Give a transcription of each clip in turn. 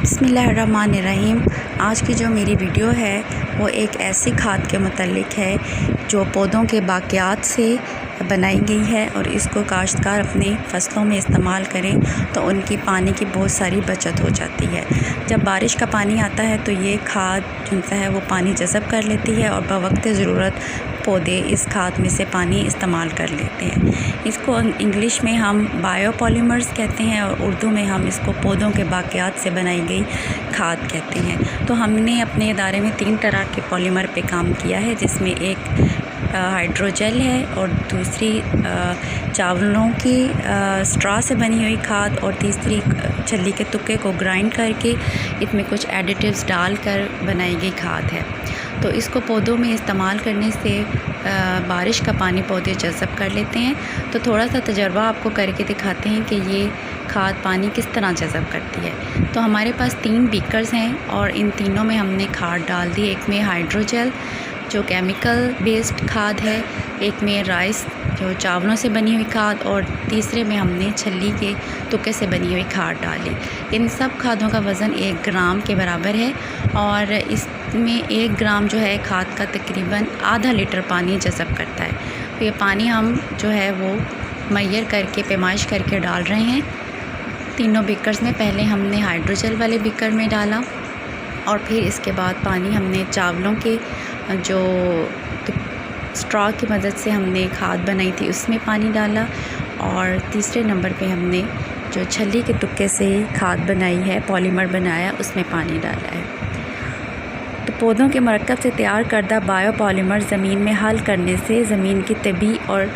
बिस्मिल्लाहिर्रहमानिर्रहीम। आज की जो मेरी वीडियो है वो एक ऐसी खाद के मुतल्लिक है जो पौधों के बाक़ियात से बनाई गई है और इसको काश्तकार अपने फसलों में इस्तेमाल करें तो उनकी पानी की बहुत सारी बचत हो जाती है। जब बारिश का पानी आता है तो ये खाद जो है वो पानी जज़ब कर लेती है और बवक्त ज़रूरत पौधे इस खाद में से पानी इस्तेमाल कर लेते हैं। इसको इंग्लिश में हम बायोपॉलीमर्स कहते हैं और उर्दू में हम इसको पौधों के बाक़ियात से बनाई गई खाद कहते हैं। तो हमने अपने इदारे में 3 तरह के पॉलीमर पे काम किया है, जिसमें एक हाइड्रोजेल है और दूसरी चावलों की स्ट्रॉ से बनी हुई खाद और तीसरी छल्ली के तुक्के को ग्राइंड करके इसमें कुछ एडिटिव्स डालकर बनाई गई खाद है। तो इसको पौधों में इस्तेमाल करने से बारिश का पानी पौधे जज़ब कर लेते हैं। तो थोड़ा सा तजर्बा आपको करके दिखाते हैं कि ये खाद पानी किस तरह जज़ब करती है। तो हमारे पास 3 बीकर्स हैं और इन तीनों में हमने खाद डाल दी। एक में हाइड्रोजेल जो केमिकल बेस्ड खाद है, एक में राइस जो चावलों से बनी हुई खाद और तीसरे में हमने छल्ली के तुक्के से बनी हुई खाद डाली। इन सब खादों का वज़न 1 ग्राम के बराबर है और इसमें 1 ग्राम जो है खाद का तकरीबन आधा लीटर पानी जज़ब करता है। तो ये पानी हम जो है वो मैयर करके पैमाइश करके डाल रहे हैं। तीनों बीकर्स में पहले हमने हाइड्रोजेल वाले बीकर में डाला और फिर इसके बाद पानी हमने चावलों के जो स्ट्रॉ की मदद से हमने खाद बनाई थी उसमें पानी डाला और तीसरे नंबर पे हमने जो छल्ली के तुक्के से खाद बनाई है, पॉलीमर बनाया, उसमें पानी डाला है। तो पौधों के मरकब से तैयार करदा बायोपॉलीमर ज़मीन में हल करने से ज़मीन की तबी और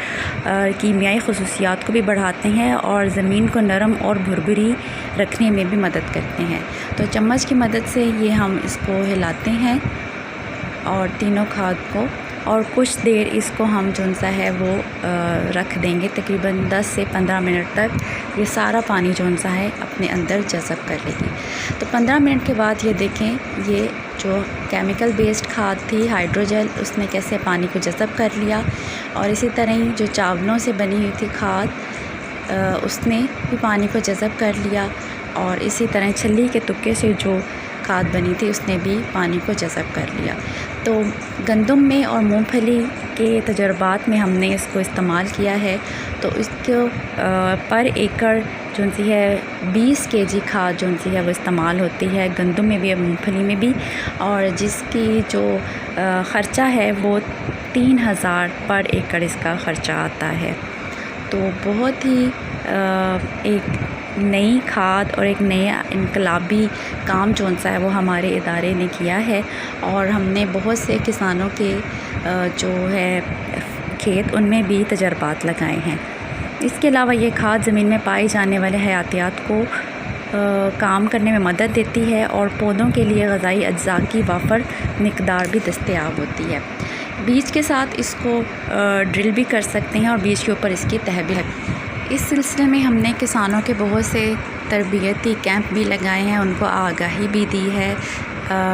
कीमियाई खसूसियात को भी बढ़ाते हैं और ज़मीन को नरम और भुरभुरी रखने में भी मदद करते हैं। तो चम्मच की मदद से ये हम इसको हिलाते हैं और तीनों खाद को, और कुछ देर इसको हम जो सा है वो रख देंगे। तकरीबन 10 से 15 मिनट तक ये सारा पानी जो सा है अपने अंदर जज़ब कर लेगी। तो 15 मिनट के बाद ये देखें, ये जो केमिकल बेस्ड खाद थी हाइड्रोजेल, उसने कैसे पानी को जज़ब कर लिया और इसी तरह ही जो चावलों से बनी हुई थी खाद उसने भी पानी को जज़ब कर लिया और इसी तरह छल्ली के तुक्के से जो खाद बनी थी उसने भी पानी को जज़ब कर लिया। तो गंदम में और मूंगफली के तजर्बात में हमने इसको इस्तेमाल किया है। तो इसको पर एकड़ जो सी है 20 केजी खाद जो सी है वो इस्तेमाल होती है, गंदम में भी और मूंगफली में भी, और जिसकी जो ख़र्चा है वो 3000 पर एकड़ इसका ख़र्चा आता है। तो बहुत ही एक नई खाद और एक नया इनकलाबी काम जो सा है वो हमारे इदारे ने किया है और हमने बहुत से किसानों के जो है खेत उनमें भी तजर्बात लगाए हैं। इसके अलावा ये खाद ज़मीन में पाए जाने वाले हयातियात को काम करने में मदद देती है और पौधों के लिए ग़ज़ाई अज्जा की वाफ़र मिक़दार भी दस्तयाब होती है। बीज के साथ इसको ड्रिल भी कर सकते हैं और बीज के ऊपर इसकी तह भी है। इस सिलसिले में हमने किसानों के बहुत से तरबियती कैंप भी लगाए हैं, उनको आगाही भी दी है,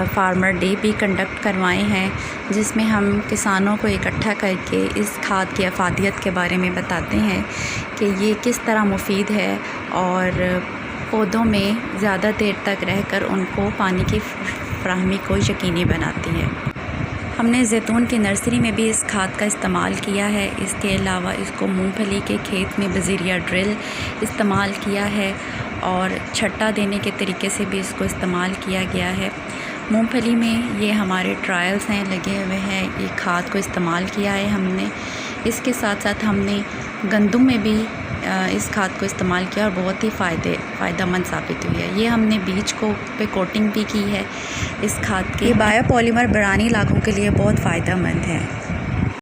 फार्मर डे भी कंडक्ट करवाए हैं, जिसमें हम किसानों को इकट्ठा करके इस खाद की अफादियत के बारे में बताते हैं कि ये किस तरह मुफीद है और पौधों में ज़्यादा देर तक रहकर उनको पानी की फ़राहमी को यकीनी बनाती है। हमने ज़ैतून की नर्सरी में भी इस खाद का इस्तेमाल किया है। इसके अलावा इसको मूंगफली के खेत में बज़रिया ड्रिल इस्तेमाल किया है और छट्टा देने के तरीके से भी इसको इस्तेमाल किया गया है। मूंगफली में ये हमारे ट्रायल्स हैं, लगे हुए हैं, ये खाद को इस्तेमाल किया है हमने। इसके साथ साथ हमने गंदम में भी इस खाद को इस्तेमाल किया और बहुत ही फ़ायदेमंद साबित हुई है। ये हमने बीज को पे कोटिंग भी की है इस खाद की। बायोपॉलीमर बरानी इलाकों के लिए बहुत फ़ायदेमंद है।